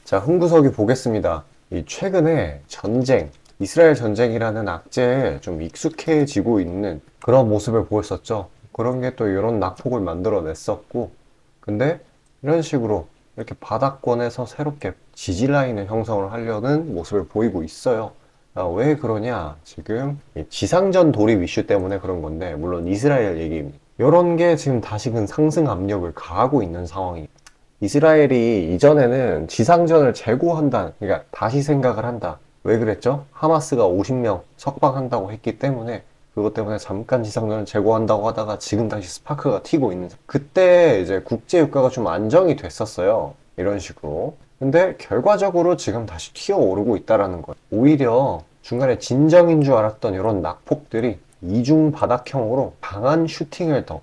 자, 흥부석이 보겠습니다. 이 최근에 전쟁, 이스라엘 전쟁이라는 악재에 좀 익숙해지고 있는 그런 모습을 보였었죠. 그런 게 또 이런 낙폭을 만들어냈었고, 근데 이런 식으로 이렇게 바닥권에서 새롭게 지지라인을 형성을 하려는 모습을 보이고 있어요. 왜 그러냐? 지금 이 지상전 돌입 이슈 때문에 그런 건데, 물론 이스라엘 얘기입니다. 이런 게 지금 다시금 상승 압력을 가하고 있는 상황이에요. 이스라엘이 이전에는 지상전을 재고한다, 그러니까 다시 생각을 한다. 왜 그랬죠? 하마스가 50명 석방한다고 했기 때문에 그것 때문에 잠깐 지상전을 재고한다고 하다가 지금 다시 스파크가 튀고 있는. 그때 이제 국제 유가가 좀 안정이 됐었어요. 이런 식으로. 근데 결과적으로 지금 다시 튀어오르고 있다라는 거예요. 오히려 중간에 진정인 줄 알았던 이런 낙폭들이 이중 바닥형으로 강한 슈팅을 더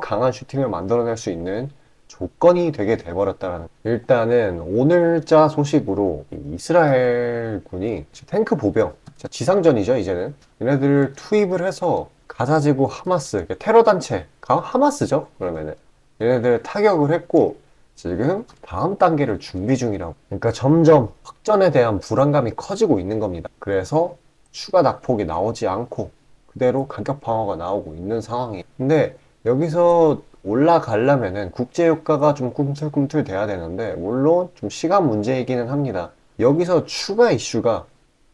강한 슈팅을 만들어낼 수 있는 조건이 되게 돼버렸다는. 일단은 오늘자 소식으로 이스라엘 군이 탱크 보병, 지상전이죠 이제는. 얘네들을 투입을 해서 가자지구 하마스, 테러 단체가 하마스죠 그러면은. 얘네들 타격을 했고 지금 다음 단계를 준비 중이라고. 그러니까 점점 확전에 대한 불안감이 커지고 있는 겁니다. 그래서 추가 낙폭이 나오지 않고 그대로 가격 방어가 나오고 있는 상황이에요. 근데 여기서 올라가려면은 국제유가가 좀 꿈틀꿈틀 돼야 되는데, 물론 좀 시간 문제이기는 합니다. 여기서 추가 이슈가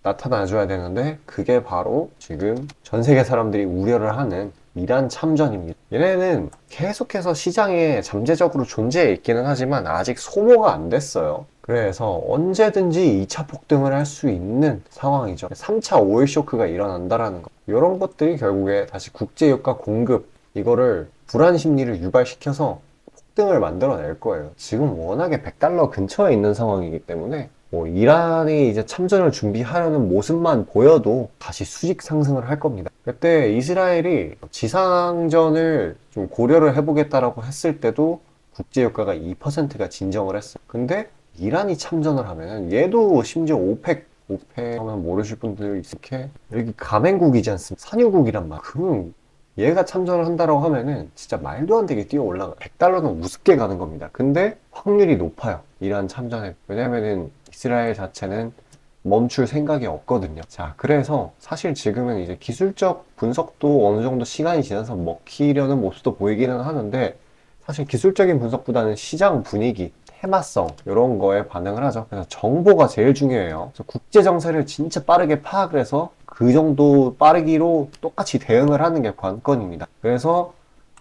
나타나줘야 되는데, 그게 바로 지금 전 세계 사람들이 우려를 하는 이란 참전입니다. 얘네는 계속해서 시장에 잠재적으로 존재해 있기는 하지만 아직 소모가 안 됐어요. 그래서 언제든지 2차 폭등을 할 수 있는 상황이죠. 3차 오일 쇼크가 일어난다라는 거. 이런 것들이 결국에 다시 국제유가 공급, 이거를 불안 심리를 유발시켜서 폭등을 만들어낼 거예요. 지금 워낙에 100달러 근처에 있는 상황이기 때문에 뭐 이란이 이제 참전을 준비하려는 모습만 보여도 다시 수직 상승을 할 겁니다. 그때 이스라엘이 지상전을 좀 고려를 해보겠다라고 했을 때도 국제유가가 2%가 진정을 했어요. 근데 이란이 참전을 하면 얘도 심지어 오펙 하면 모르실 분들 있을게, 여기 가맹국이지 않습니까? 산유국이란 말. 그럼 얘가 참전을 한다라고 하면은 진짜 말도 안 되게 뛰어 올라가. 100달러는 우습게 가는 겁니다. 근데 확률이 높아요. 이란 참전에. 왜냐면은 이스라엘 자체는 멈출 생각이 없거든요. 자, 그래서 사실 지금은 이제 기술적 분석도 어느 정도 시간이 지나서 먹히려는 모습도 보이기는 하는데, 사실 기술적인 분석보다는 시장 분위기, 테마성 이런 거에 반응을 하죠. 그래서 정보가 제일 중요해요. 그래서 국제 정세를 진짜 빠르게 파악을 해서 그 정도 빠르기로 똑같이 대응을 하는 게 관건입니다. 그래서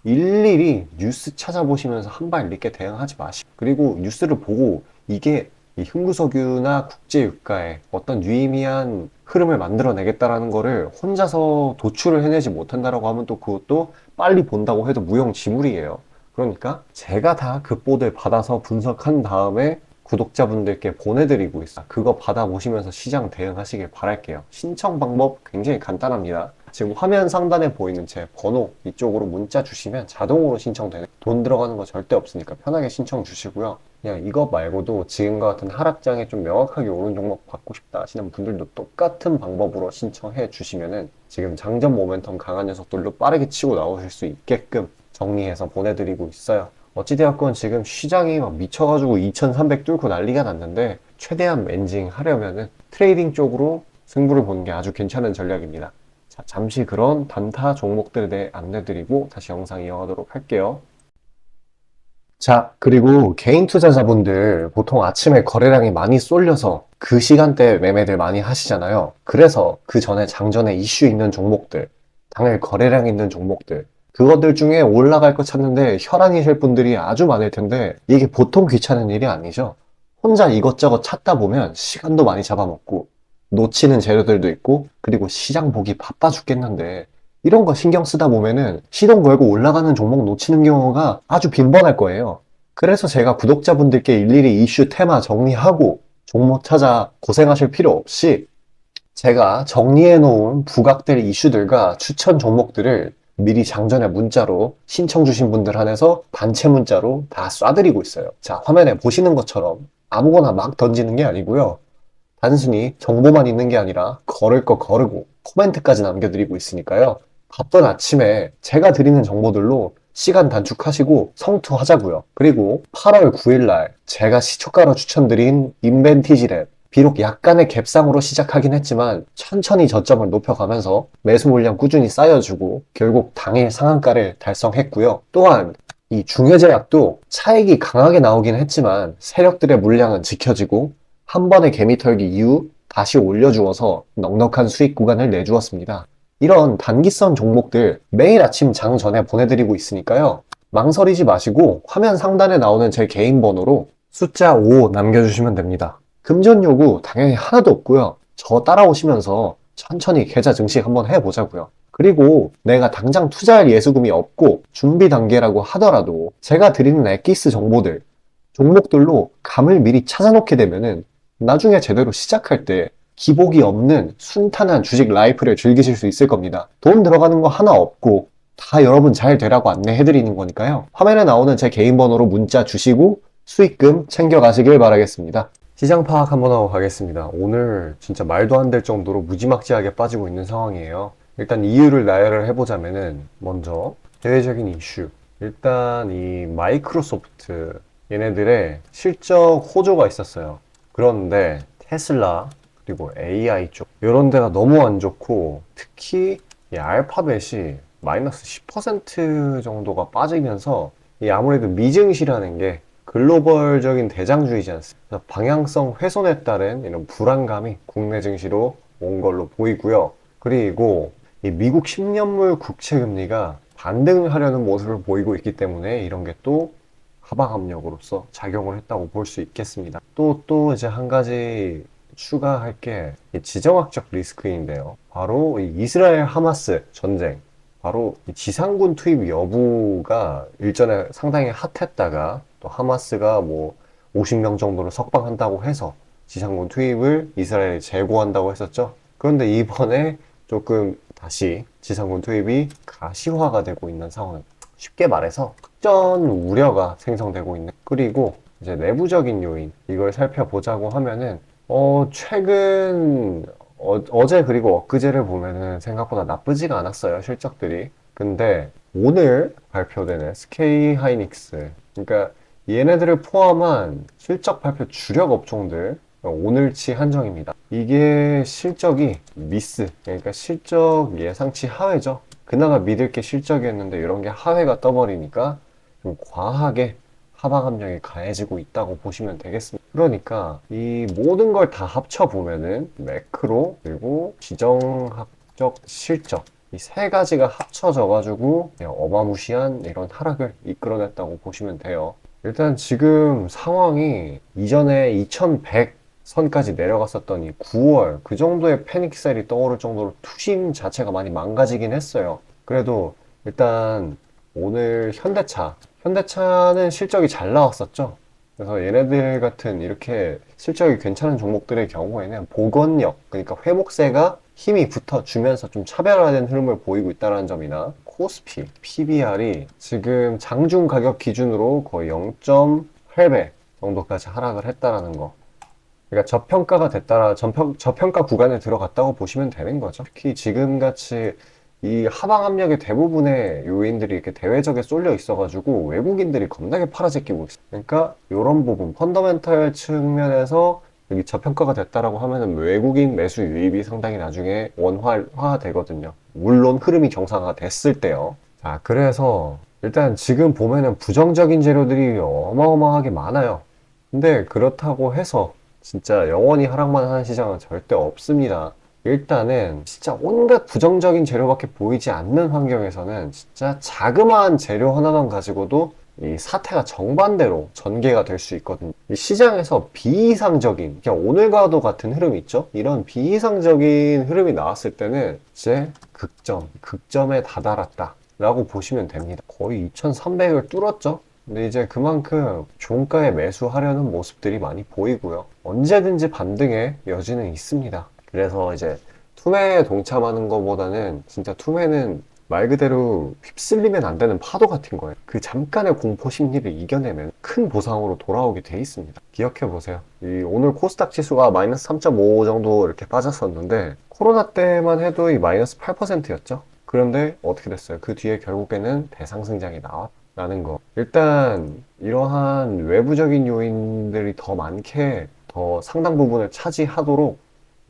일일이 뉴스 찾아보시면서 한 발 늦게 대응하지 마시고, 그리고 뉴스를 보고 이게 이 흥부석유나 국제유가에 어떤 유의미한 흐름을 만들어내겠다라는 거를 혼자서 도출을 해내지 못한다라고 하면 또 그것도 빨리 본다고 해도 무용지물이에요. 그러니까 제가 다 그 보드를 받아서 분석한 다음에 구독자분들께 보내드리고 있어요. 그거 받아보시면서 시장 대응하시길 바랄게요. 신청 방법 굉장히 간단합니다. 지금 화면 상단에 보이는 제 번호 이쪽으로 문자 주시면 자동으로 신청되는, 돈 들어가는 거 절대 없으니까 편하게 신청 주시고요. 그냥 이거 말고도 지금과 같은 하락장에 좀 명확하게 오른 종목 받고 싶다 하시는 분들도 똑같은 방법으로 신청해 주시면은 지금 장전 모멘텀 강한 녀석들로 빠르게 치고 나오실 수 있게끔 정리해서 보내드리고 있어요. 어찌되었건 지금 시장이 막 미쳐가지고 2300 뚫고 난리가 났는데, 최대한 멘징 하려면은 트레이딩 쪽으로 승부를 보는 게 아주 괜찮은 전략입니다. 자, 잠시 그런 단타 종목들에 대해 안내드리고 다시 영상 이어가도록 할게요. 자, 그리고 개인 투자자분들 보통 아침에 거래량이 많이 쏠려서 그 시간대에 매매들 많이 하시잖아요. 그래서 그 전에 장전에 이슈 있는 종목들, 당일 거래량 있는 종목들, 그것들 중에 올라갈 거 찾는데 혈안이실 분들이 아주 많을 텐데, 이게 보통 귀찮은 일이 아니죠. 혼자 이것저것 찾다 보면 시간도 많이 잡아먹고 놓치는 재료들도 있고, 그리고 시장 보기 바빠 죽겠는데 이런 거 신경 쓰다 보면은 시동 걸고 올라가는 종목 놓치는 경우가 아주 빈번할 거예요. 그래서 제가 구독자분들께 일일이 이슈 테마 정리하고 종목 찾아 고생하실 필요 없이 제가 정리해 놓은 부각될 이슈들과 추천 종목들을 미리 장전에 문자로 신청 주신 분들 한해서 단체 문자로 다 쏴드리고 있어요. 자, 화면에 보시는 것처럼 아무거나 막 던지는 게 아니고요. 단순히 정보만 있는 게 아니라 걸을 거 거르고 코멘트까지 남겨드리고 있으니까요. 바쁜 아침에 제가 드리는 정보들로 시간 단축하시고 성투하자고요. 그리고 8월 9일날 제가 시초가로 추천드린 인벤티지랩, 비록 약간의 갭상으로 시작하긴 했지만 천천히 저점을 높여가면서 매수 물량 꾸준히 쌓여주고 결국 당일 상한가를 달성했고요. 또한 이 중해제약도 차익이 강하게 나오긴 했지만 세력들의 물량은 지켜지고 한 번의 개미 털기 이후 다시 올려주어서 넉넉한 수익 구간을 내주었습니다. 이런 단기성 종목들 매일 아침 장 전에 보내드리고 있으니까요. 망설이지 마시고 화면 상단에 나오는 제 개인 번호로 숫자 5 남겨주시면 됩니다. 금전 요구 당연히 하나도 없고요. 저 따라오시면서 천천히 계좌 증식 한번 해보자고요. 그리고 내가 당장 투자할 예수금이 없고 준비 단계라고 하더라도 제가 드리는 엑기스 정보들, 종목들로 감을 미리 찾아놓게 되면은 나중에 제대로 시작할 때 기복이 없는 순탄한 주식 라이프를 즐기실 수 있을 겁니다. 돈 들어가는 거 하나 없고 다 여러분 잘 되라고 안내해드리는 거니까요. 화면에 나오는 제 개인 번호로 문자 주시고 수익금 챙겨가시길 바라겠습니다. 시장 파악 한번 하고 가겠습니다. 오늘 진짜 말도 안 될 정도로 무지막지하게 빠지고 있는 상황이에요. 일단 이유를 나열을 해보자면은 먼저 대외적인 이슈. 일단 이 마이크로소프트 얘네들의 실적 호조가 있었어요. 그런데 테슬라 그리고 AI 쪽 이런 데가 너무 안 좋고 특히 이 알파벳이 마이너스 10% 정도가 빠지면서 이 아무래도 미증시라는 게 글로벌적인 대장주이지 않습니까? 방향성 훼손에 따른 이런 불안감이 국내 증시로 온 걸로 보이고요. 그리고 이 미국 10년물 국채 금리가 반등하려는 모습을 보이고 있기 때문에 이런 게 또 하방 압력으로서 작용을 했다고 볼 수 있겠습니다. 또 이제 한 가지 추가할 게 지정학적 리스크인데요. 바로 이 이스라엘 하마스 전쟁. 바로 이 지상군 투입 여부가 일전에 상당히 핫했다가 또 하마스가 뭐 50명 정도를 석방한다고 해서 지상군 투입을 이스라엘에 재고한다고 했었죠. 그런데 이번에 조금 다시 지상군 투입이 가시화가 되고 있는 상황. 쉽게 말해서 특전 우려가 생성되고 있는. 그리고 이제 내부적인 요인 이걸 살펴보자고 하면은 최근 어제 그리고 엊그제를 보면은 생각보다 나쁘지가 않았어요, 실적들이. 근데 오늘 발표된 SK 하이닉스, 그러니까 얘네들을 포함한 실적 발표 주력 업종들 오늘치 한정입니다. 이게 실적이 미스, 그러니까 실적 예상치 하회죠. 그나마 믿을 게 실적이었는데 이런 게 하회가 떠버리니까 좀 과하게 하방 압력이 가해지고 있다고 보시면 되겠습니다. 그러니까 이 모든 걸 다 합쳐 보면은 매크로 그리고 지정학적 실적 이 세 가지가 합쳐져 가지고 어마무시한 이런 하락을 이끌어냈다고 보시면 돼요. 일단 지금 상황이 이전에 2100 선까지 내려갔었던 이 9월 그 정도의 패닉셀이 떠오를 정도로 투심 자체가 많이 망가지긴 했어요. 그래도 일단 오늘 현대차는 실적이 잘 나왔었죠. 그래서 얘네들 같은 이렇게 실적이 괜찮은 종목들의 경우에는 복원력, 그러니까 회복세가 힘이 붙어주면서 좀 차별화된 흐름을 보이고 있다는 점이나 코스피, PBR이 지금 장중 가격 기준으로 거의 0.8배 정도까지 하락을 했다라는 거. 그러니까 저평가 구간에 들어갔다고 보시면 되는 거죠. 특히 지금같이 이 하방 압력의 대부분의 요인들이 이렇게 대외적에 쏠려 있어가지고 외국인들이 겁나게 팔아제끼고 있어요. 그러니까 이런 부분, 펀더멘탈 측면에서 여기 저평가가 됐다라고 하면은 외국인 매수 유입이 상당히 나중에 원활화 되거든요. 물론 흐름이 정상화가 됐을 때요. 자, 그래서 일단 지금 보면은 부정적인 재료들이 어마어마하게 많아요. 근데 그렇다고 해서 진짜 영원히 하락만 하는 시장은 절대 없습니다. 일단은 진짜 온갖 부정적인 재료밖에 보이지 않는 환경에서는 진짜 자그마한 재료 하나만 가지고도 이 사태가 정반대로 전개가 될 수 있거든요. 이 시장에서 비이상적인, 그냥 오늘과도 같은 흐름이 있죠? 이런 비이상적인 흐름이 나왔을 때는 이제 극점에 다다랐다 라고 보시면 됩니다. 거의 2300을 뚫었죠? 근데 이제 그만큼 종가에 매수하려는 모습들이 많이 보이고요. 언제든지 반등의 여지는 있습니다. 그래서 이제 투매에 동참하는 것보다는 진짜 투매는 말 그대로 휩쓸리면 안 되는 파도 같은 거예요. 그 잠깐의 공포 심리를 이겨내면 큰 보상으로 돌아오게 돼 있습니다. 기억해 보세요. 이 오늘 코스닥 지수가 마이너스 3.5 정도 이렇게 빠졌었는데 코로나 때만 해도 이 마이너스 8%였죠. 그런데 어떻게 됐어요? 그 뒤에 결국에는 대상승장이 나왔다는 거. 일단 이러한 외부적인 요인들이 더 많게 더 상당 부분을 차지하도록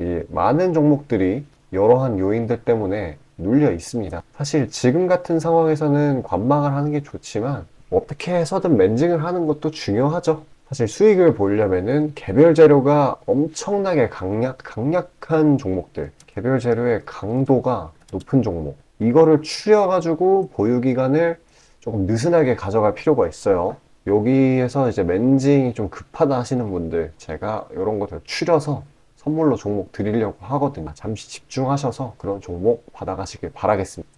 이 많은 종목들이 여러한 요인들 때문에 눌려 있습니다. 사실 지금 같은 상황에서는 관망을 하는 게 좋지만 어떻게 해서든 멘징을 하는 것도 중요하죠. 사실 수익을 보려면은 개별 재료가 엄청나게 강약한 종목들, 개별 재료의 강도가 높은 종목, 이거를 추려가지고 보유기간을 조금 느슨하게 가져갈 필요가 있어요. 여기에서 이제 멘징이 좀 급하다 하시는 분들, 제가 이런 것들 추려서 선물로 종목 드리려고 하거든요. 잠시 집중하셔서 그런 종목 받아가시길 바라겠습니다.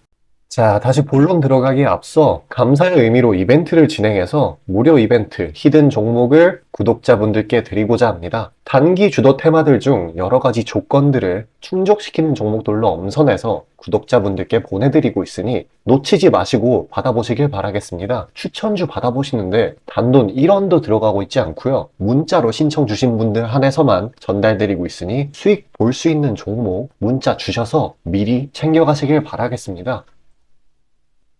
자, 다시 본론 들어가기에 앞서 감사의 의미로 이벤트를 진행해서 무료 이벤트, 히든 종목을 구독자분들께 드리고자 합니다. 단기 주도 테마들 중 여러 가지 조건들을 충족시키는 종목들로 엄선해서 구독자분들께 보내드리고 있으니 놓치지 마시고 받아보시길 바라겠습니다. 추천주 받아보시는데 단돈 1원도 들어가고 있지 않고요. 문자로 신청 주신 분들 한해서만 전달드리고 있으니 수익 볼 수 있는 종목 문자 주셔서 미리 챙겨가시길 바라겠습니다.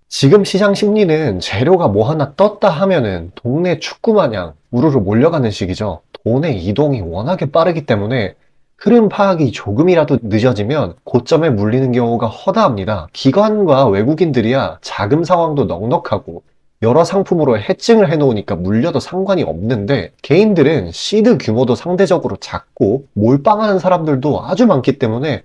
지금 시장 심리는 재료가 뭐 하나 떴다 하면은 동네 축구 마냥 우르르 몰려가는 시기죠. 돈의 이동이 워낙에 빠르기 때문에 흐름 파악이 조금이라도 늦어지면 고점에 물리는 경우가 허다합니다. 기관과 외국인들이야 자금 상황도 넉넉하고 여러 상품으로 해칭을 해놓으니까 물려도 상관이 없는데 개인들은 시드 규모도 상대적으로 작고 몰빵하는 사람들도 아주 많기 때문에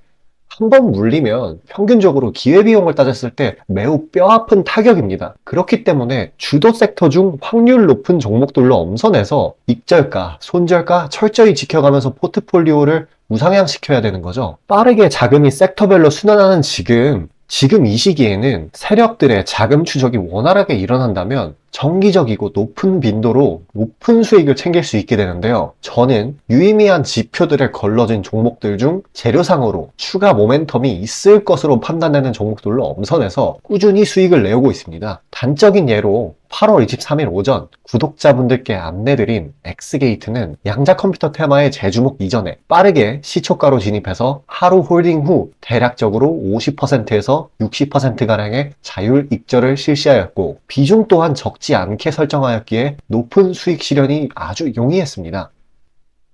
한 번 물리면 평균적으로 기회비용을 따졌을 때 매우 뼈아픈 타격입니다. 그렇기 때문에 주도 섹터 중 확률 높은 종목들로 엄선해서 익절가, 손절가 철저히 지켜가면서 포트폴리오를 우상향시켜야 되는 거죠. 빠르게 자금이 섹터별로 순환하는 지금 이 시기에는 세력들의 자금 추적이 원활하게 일어난다면 정기적이고 높은 빈도로 높은 수익을 챙길 수 있게 되는데요. 저는 유의미한 지표들에 걸러진 종목들 중 재료상으로 추가 모멘텀이 있을 것으로 판단되는 종목들로 엄선해서 꾸준히 수익을 내오고 있습니다. 단적인 예로 8월 23일 오전 구독자분들께 안내드린 엑스게이트는 양자 컴퓨터 테마의 재주목 이전에 빠르게 시초가로 진입해서 하루 홀딩 후 대략적으로 50%에서 60%가량의 자율 익절을 실시하였고 비중 또한 적지 않게 설정하였기에 높은 수익 실현이 아주 용이했습니다.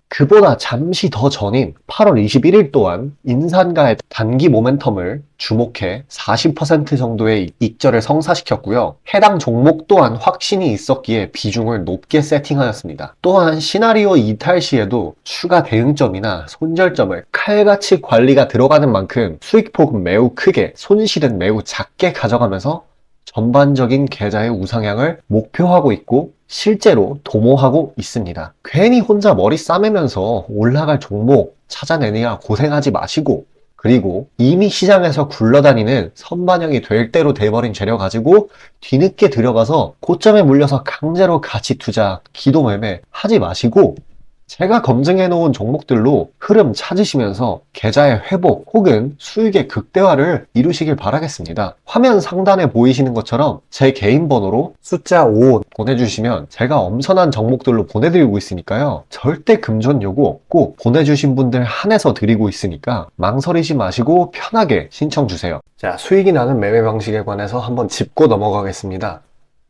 그보다 잠시 더 전인 8월 21일 또한 인산가의 단기 모멘텀을 주목해 40% 정도의 익절을 성사시켰고요. 해당 종목 또한 확신이 있었기에 비중을 높게 세팅하였습니다. 또한 시나리오 이탈 시에도 추가 대응점이나 손절점을 칼같이 관리가 들어가는 만큼 수익폭은 매우 크게, 손실은 매우 작게 가져가면서 전반적인 계좌의 우상향을 목표하고 있고 실제로 도모하고 있습니다. 괜히 혼자 머리 싸매면서 올라갈 종목 찾아내느라 고생하지 마시고 그리고 이미 시장에서 굴러다니는 선반영이 될 대로 돼버린 재료 가지고 뒤늦게 들어가서 고점에 물려서 강제로 가치 투자, 기도 매매 하지 마시고 제가 검증해 놓은 종목들로 흐름 찾으시면서 계좌의 회복 혹은 수익의 극대화를 이루시길 바라겠습니다. 화면 상단에 보이시는 것처럼 제 개인 번호로 숫자 5 보내주시면 제가 엄선한 종목들로 보내드리고 있으니까요. 절대 금전 요구 없고 보내주신 분들 한해서 드리고 있으니까 망설이지 마시고 편하게 신청 주세요. 자, 수익이 나는 매매 방식에 관해서 한번 짚고 넘어가겠습니다.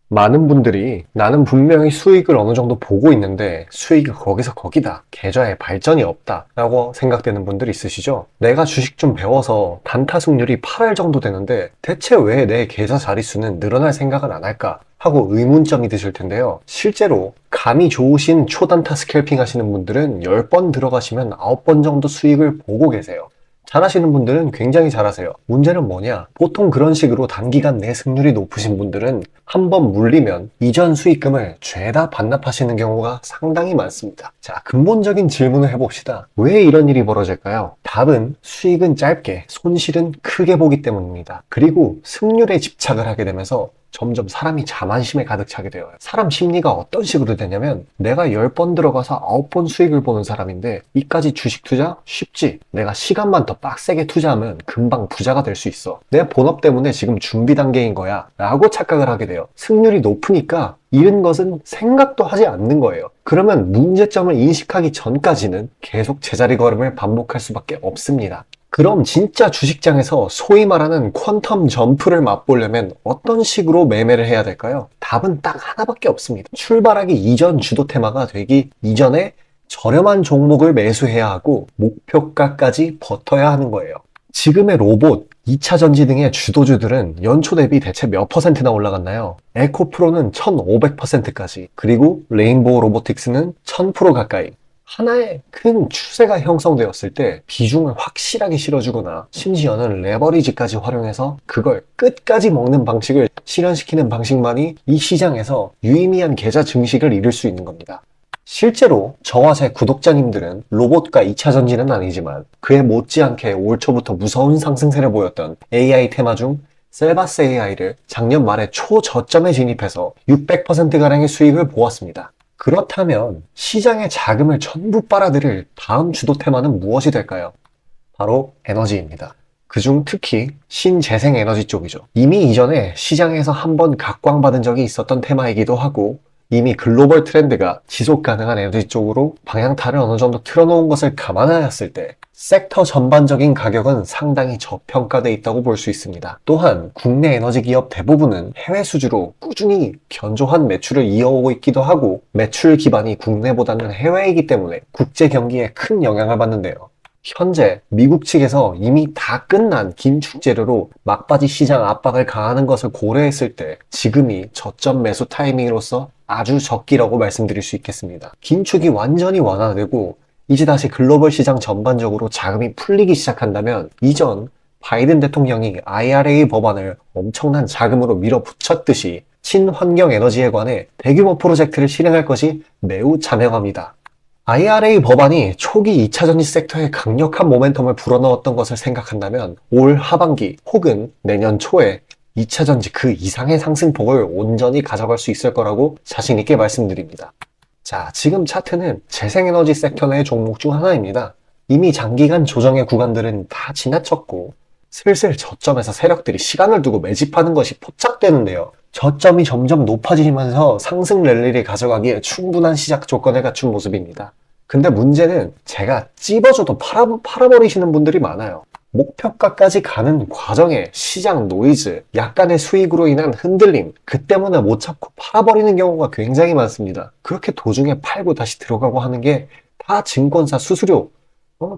많은 분들이 나는 분명히 수익을 어느 정도 보고 있는데 수익이 거기서 거기다. 계좌에 발전이 없다. 라고 생각되는 분들이 있으시죠? 내가 주식 좀 배워서 단타 승률이 8할 정도 되는데 대체 왜 내 계좌 자릿수는 늘어날 생각은 안 할까? 하고 의문점이 드실 텐데요. 실제로 감이 좋으신 초단타 스캘핑 하시는 분들은 10번 들어가시면 9번 정도 수익을 보고 계세요. 잘하시는 분들은 굉장히 잘하세요. 문제는 뭐냐? 보통 그런 식으로 단기간 내 승률이 높으신 분들은 한번 물리면 이전 수익금을 죄다 반납하시는 경우가 상당히 많습니다. 자, 근본적인 질문을 해봅시다. 왜 이런 일이 벌어질까요? 답은 수익은 짧게, 손실은 크게 보기 때문입니다. 그리고 승률에 집착을 하게 되면서 점점 사람이 자만심에 가득 차게 되어요. 사람 심리가 어떤 식으로 되냐면 내가 10번 들어가서 9번 수익을 보는 사람인데 이까지 주식 투자? 쉽지. 내가 시간만 더 빡세게 투자하면 금방 부자가 될 수 있어. 내 본업 때문에 지금 준비 단계인 거야 라고 착각을 하게 돼요. 승률이 높으니까 잃은 것은 생각도 하지 않는 거예요. 그러면 문제점을 인식하기 전까지는 계속 제자리 걸음을 반복할 수밖에 없습니다. 그럼 진짜 주식장에서 소위 말하는 퀀텀 점프를 맛보려면 어떤 식으로 매매를 해야 될까요? 답은 딱 하나밖에 없습니다. 출발하기 이전 주도 테마가 되기 이전에 저렴한 종목을 매수해야 하고 목표가까지 버텨야 하는 거예요. 지금의 로봇, 2차 전지 등의 주도주들은 연초 대비 대체 몇 퍼센트나 올라갔나요? 에코프로는 1500%까지, 그리고 레인보우 로보틱스는 1000% 가까이. 하나의 큰 추세가 형성되었을 때 비중을 확실하게 실어주거나 심지어는 레버리지까지 활용해서 그걸 끝까지 먹는 방식을 실현시키는 방식만이 이 시장에서 유의미한 계좌 증식을 이룰 수 있는 겁니다. 실제로 저와 제 구독자님들은 로봇과 2차 전지는 아니지만 그에 못지않게 올 초부터 무서운 상승세를 보였던 AI 테마 중 셀바스 AI를 작년 말에 초저점에 진입해서 600%가량의 수익을 보았습니다. 그렇다면 시장의 자금을 전부 빨아들일 다음 주도 테마는 무엇이 될까요? 바로 에너지입니다. 그중 특히 신재생 에너지 쪽이죠. 이미 이전에 시장에서 한번 각광받은 적이 있었던 테마이기도 하고 이미 글로벌 트렌드가 지속 가능한 에너지 쪽으로 방향타를 어느 정도 틀어놓은 것을 감안하였을 때 섹터 전반적인 가격은 상당히 저평가되어 있다고 볼 수 있습니다. 또한 국내 에너지 기업 대부분은 해외 수주로 꾸준히 견조한 매출을 이어오고 있기도 하고 매출 기반이 국내보다는 해외이기 때문에 국제 경기에 큰 영향을 받는데요. 현재 미국 측에서 이미 다 끝난 긴축 재료로 막바지 시장 압박을 가하는 것을 고려했을 때 지금이 저점 매수 타이밍으로서 아주 적기라고 말씀드릴 수 있겠습니다. 긴축이 완전히 완화되고 이제 다시 글로벌 시장 전반적으로 자금이 풀리기 시작한다면 이전 바이든 대통령이 IRA 법안을 엄청난 자금으로 밀어붙였듯이 친환경 에너지에 관해 대규모 프로젝트를 실행할 것이 매우 자명합니다. IRA 법안이 초기 2차 전지 섹터에 강력한 모멘텀을 불어넣었던 것을 생각한다면 올 하반기 혹은 내년 초에 2차 전지 그 이상의 상승폭을 온전히 가져갈 수 있을 거라고 자신 있게 말씀드립니다. 자, 지금 차트는 재생에너지 섹터 내 종목 중 하나입니다. 이미 장기간 조정의 구간들은 다 지나쳤고 슬슬 저점에서 세력들이 시간을 두고 매집하는 것이 포착되는데요. 저점이 점점 높아지면서 상승 랠리를 가져가기에 충분한 시작 조건을 갖춘 모습입니다. 근데 문제는 제가 찝어줘도 팔아버리시는 분들이 많아요. 목표가까지 가는 과정에 시장 노이즈, 약간의 수익으로 인한 흔들림, 그 때문에 못 참고 팔아버리는 경우가 굉장히 많습니다. 그렇게 도중에 팔고 다시 들어가고 하는 게 다 증권사 수수료,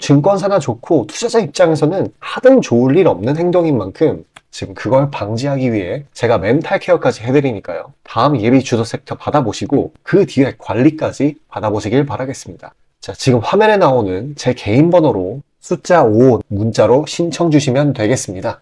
증권사나 좋고 투자자 입장에서는 하등 좋을 일 없는 행동인 만큼 지금 그걸 방지하기 위해 제가 멘탈 케어까지 해드리니까요. 다음 예비 주도 섹터 받아보시고 그 뒤에 관리까지 받아보시길 바라겠습니다. 자, 지금 화면에 나오는 제 개인 번호로 숫자 5 문자로 신청 주시면 되겠습니다.